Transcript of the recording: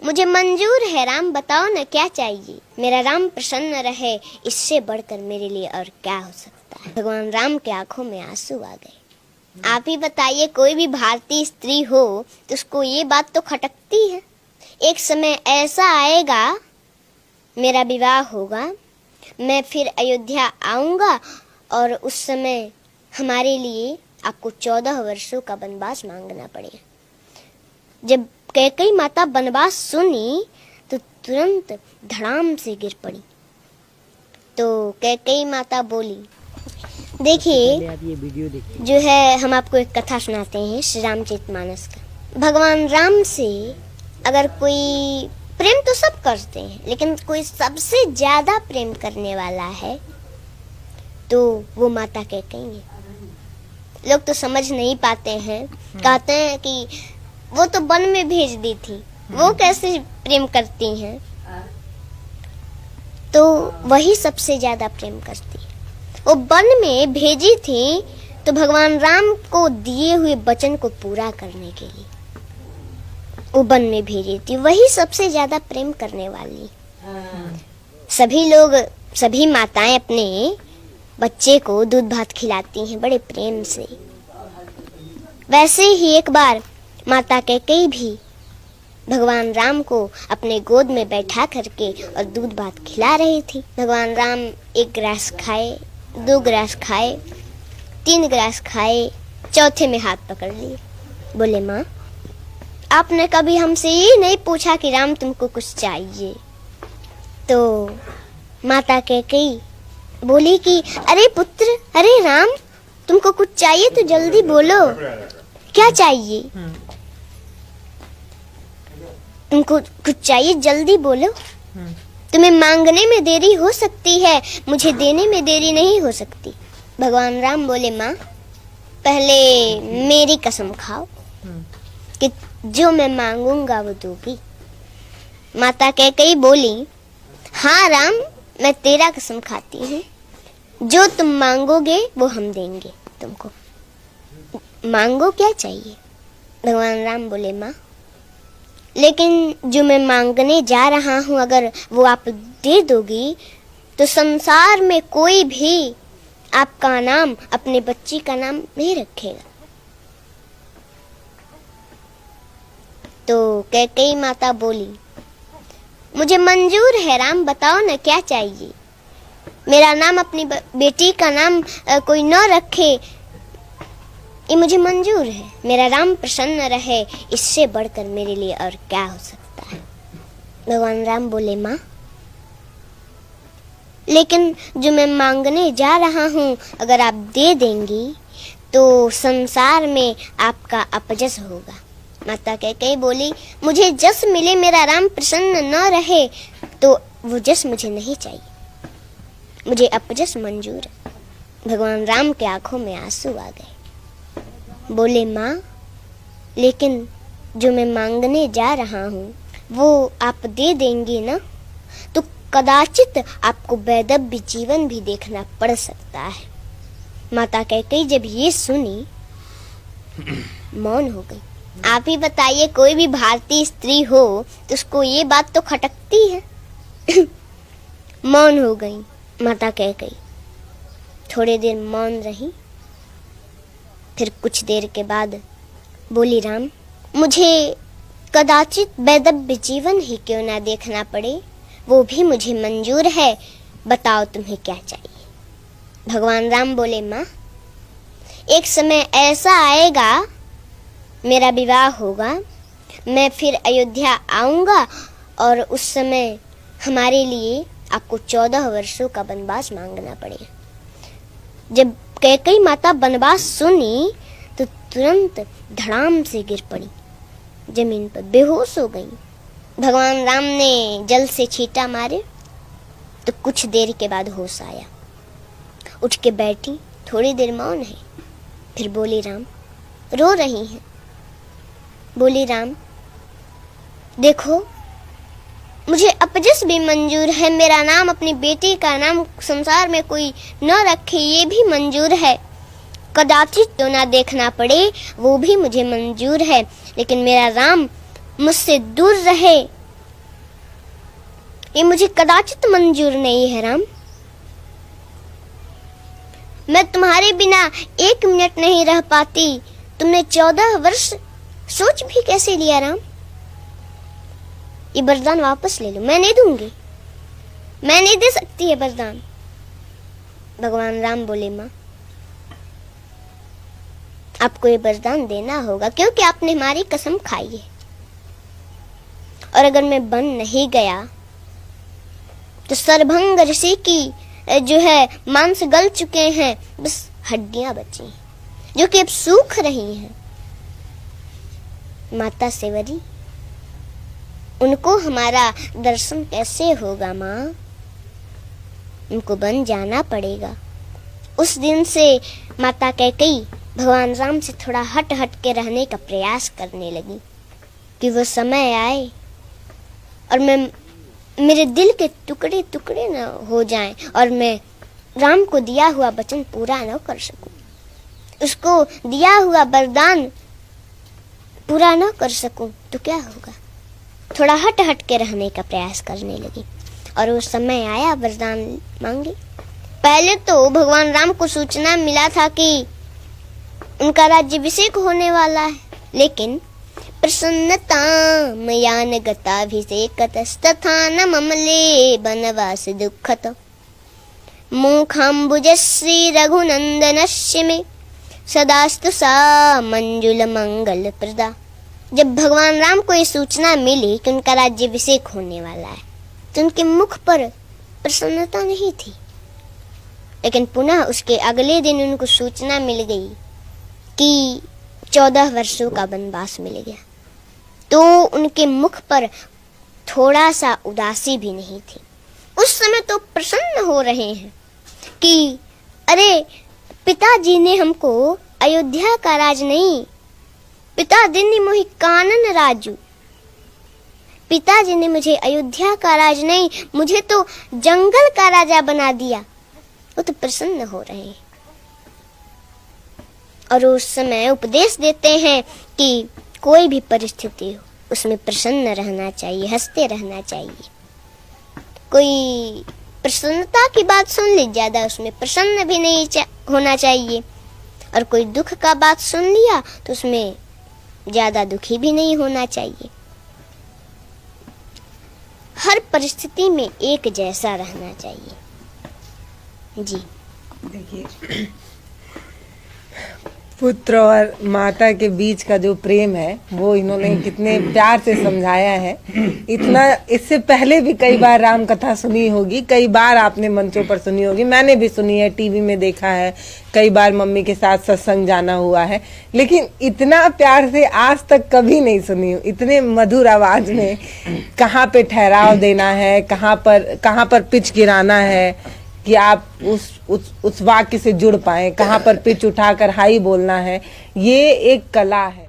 मुझे मंजूर है राम, बताओ न क्या चाहिए। मेरा राम प्रसन्न रहे, इससे बढ़कर मेरे लिए और क्या हो सकता है। भगवान राम के आंखों में आंसू आ गए। आप ही बताइए, कोई भी भारतीय स्त्री हो तो उसको ये बात तो खटकती है। एक समय ऐसा आएगा, मेरा विवाह होगा, मैं फिर अयोध्या आऊंगा और उस समय हमारे लिए आपको 14 वर्षों का वनवास मांगना पड़ेगा। जब कैकेयी माता वनवास सुनी तो तुरंत धड़ाम से गिर पड़ी। तो कैकेयी माता बोली, देखिए आप ये वीडियो देखिए। जो है, हम आपको एक कथा सुनाते हैं श्री रामचरितमानस का। भगवान राम से अगर कोई प्रेम तो सब करते हैं, लेकिन कोई सबसे ज्यादा प्रेम करने वाला है तो वो माता कैकेयी है। लोग तो समझ नहीं पाते हैं, कहते हैं कि वो तो वन में भेज दी थी, वो कैसे प्रेम करती हैं। तो वही सबसे ज्यादा प्रेम करती है। वो वन में भेजी थी तो भगवान राम को दिए हुए वचन को पूरा करने के लिए वो वन में भेजी थी। वही सबसे ज्यादा प्रेम करने वाली। सभी लोग, सभी माताएं अपने बच्चे को दूध भात खिलाती हैं बड़े प्रेम से। वैसे ही एक बार माता कैकेयी भी भगवान राम को अपने गोद में बैठा करके और दूध भात खिला रही थी। भगवान राम 1 गिलास खाए, 2 गिलास खाए, 3 गिलास खाए, चौथे में हाथ पकड़ लिए। बोले, माँ आपने कभी हमसे ये नहीं पूछा कि राम तुमको कुछ चाहिए। तो माता कैकेयी बोली कि अरे पुत्र, अरे राम, तुमको कुछ चाहिए तो जल्दी बोलो, क्या चाहिए? तुमको कुछ चाहिए, जल्दी बोलो। तुम्हें मांगने में देरी हो सकती है, मुझे देने में देरी नहीं हो सकती। भगवान राम बोले, माँ पहले मेरी कसम खाओ कि जो मैं मांगूंगा वो दोगी। माता कैकेयी बोली, हाँ राम, मैं तेरा कसम खाती हूँ, जो तुम मांगोगे वो हम देंगे तुमको। मांगो, क्या चाहिए? भगवान राम बोले, माँ लेकिन जो मैं मांगने जा रहा हूँ अगर वो आप दे दोगी तो संसार में कोई भी आपका नाम, अपने बच्ची का नाम नहीं रखेगा। तो कैकेयी माता बोली, मुझे मंजूर है राम, बताओ न क्या चाहिए। मेरा नाम, अपनी बेटी का नाम कोई न रखे, ये मुझे मंजूर है। मेरा राम प्रसन्न रहे, इससे बढ़कर मेरे लिए और क्या हो सकता है। भगवान राम बोले, माँ लेकिन जो मैं मांगने जा रहा हूँ अगर आप दे देंगी तो संसार में आपका अपजस होगा। माता कैकेयी बोली, मुझे जस मिले, मेरा राम प्रसन्न न रहे तो वो जस मुझे नहीं चाहिए, मुझे अपजस मंजूर है। भगवान राम के आंखों में आंसू आ गए। बोले, माँ लेकिन जो मैं मांगने जा रहा हूँ वो आप दे देंगी ना, तो कदाचित आपको वैधव्य जीवन भी देखना पड़ सकता है। माता कैकेयी जब ये सुनी मौन हो गई। आप ही बताइए, कोई भी भारतीय स्त्री हो तो उसको ये बात तो खटकती है। मौन हो गई माता कैकेयी। थोड़ी देर मौन रही, फिर कुछ देर के बाद बोली, राम मुझे कदाचित वैधव्य जीवन ही क्यों ना देखना पड़े, वो भी मुझे मंजूर है, बताओ तुम्हें क्या चाहिए। भगवान राम बोले, माँ एक समय ऐसा आएगा, मेरा विवाह होगा, मैं फिर अयोध्या आऊंगा और उस समय हमारे लिए आपको 14 वर्षों का वनवास मांगना पड़ेगा। जब कैकेयी माता वनवास सुनी तो तुरंत धड़ाम से गिर पड़ी, जमीन पर बेहोश हो गई। भगवान राम ने जल से छींटा मारे तो कुछ देर के बाद होश आया। उठ के बैठी, थोड़ी देर मौन है, फिर बोली, राम रो रही हैं। बोली, राम देखो मुझे अपजस भी मंजूर है, मेरा नाम, अपनी बेटी का नाम संसार में कोई न रखे ये भी मंजूर है, कदाचित तो ना देखना पड़े वो भी मुझे मंजूर है, लेकिन मेरा राम मुझसे दूर रहे ये मुझे कदाचित मंजूर नहीं है राम। मैं तुम्हारे बिना 1 मिनट नहीं रह पाती। तुमने 14 वर्ष सोच भी कैसे लिया राम? ये वरदान वापस ले लो, मैं नहीं दूंगी, मैं नहीं दे सकती है वरदान। भगवान राम बोले, माँ आपको ये वरदान देना होगा क्योंकि आपने हमारी कसम खाई है, और अगर मैं बन नहीं गया तो सरभंग ऋषि की जो है मांस गल चुके हैं, बस हड्डियां बची जो कि अब सूख रही हैं। माता सेवरी, उनको हमारा दर्शन कैसे होगा माँ? उनको बन जाना पड़ेगा। उस दिन से माता कैकेयी भगवान राम से थोड़ा हट हट के रहने का प्रयास करने लगी कि वो समय आए और मेरे दिल के टुकड़े टुकड़े न हो जाएं और मैं राम को दिया हुआ वचन पूरा न कर सकूं, उसको दिया हुआ वरदान पूरा न कर सकूं तो क्या होगा? थोड़ा हट हट के रहने का प्रयास करने लगी और वो समय आया, वरदान मांगी। पहले तो भगवान राम को सूचना मिला था कि उनका राज्याभिषेक होने वाला है, लेकिन प्रसन्नता मयान गताभिषेकतस्तथा न ममले बनवास दुःखत मुखाम्बुजश्री रघुनंदनस्य मे सदास्तु सा मंजुल मंगल प्रदा। जब भगवान राम को ये सूचना मिली कि उनका राज्याभिषेक होने वाला है तो उनके मुख पर प्रसन्नता नहीं थी, लेकिन पुनः उसके अगले दिन उनको सूचना मिल गई कि 14 वर्षों का वनवास मिल गया, तो उनके मुख पर थोड़ा सा उदासी भी नहीं थी। उस समय तो प्रसन्न हो रहे हैं कि अरे पिताजी ने हमको अयोध्या का राज नहीं, पिता दिनी मोहि कानन राजू, पिताजी ने मुझे अयोध्या का राज नहीं, मुझे तो जंगल का राजा बना दिया। वो तो प्रसन्न हो रहे हैं और उस समय उपदेश देते हैं कि कोई भी परिस्थिति हो उसमें प्रसन्न रहना चाहिए, हंसते रहना चाहिए। कोई प्रसन्नता की बात सुन ली, ज्यादा उसमें प्रसन्न भी नहीं होना चाहिए, और कोई दुख का बात सुन लिया तो उसमें ज्यादा दुखी भी नहीं होना चाहिए। हर परिस्थिति में एक जैसा रहना चाहिए। जी देखिए, पुत्र और माता के बीच का जो प्रेम है वो इन्होंने कितने प्यार से समझाया है। इतना इससे पहले भी कई बार राम कथा सुनी होगी, कई बार आपने मंचों पर सुनी होगी, मैंने भी सुनी है, टीवी में देखा है, कई बार मम्मी के साथ सत्संग जाना हुआ है, लेकिन इतना प्यार से आज तक कभी नहीं सुनी हूँ। इतने मधुर आवाज में कहाँ पे ठहराव देना है, कहाँ पर पिच गिराना है कि आप उस वाक्य से जुड़ पाए, कहाँ पर पिच उठाकर हाई बोलना है, ये एक कला है।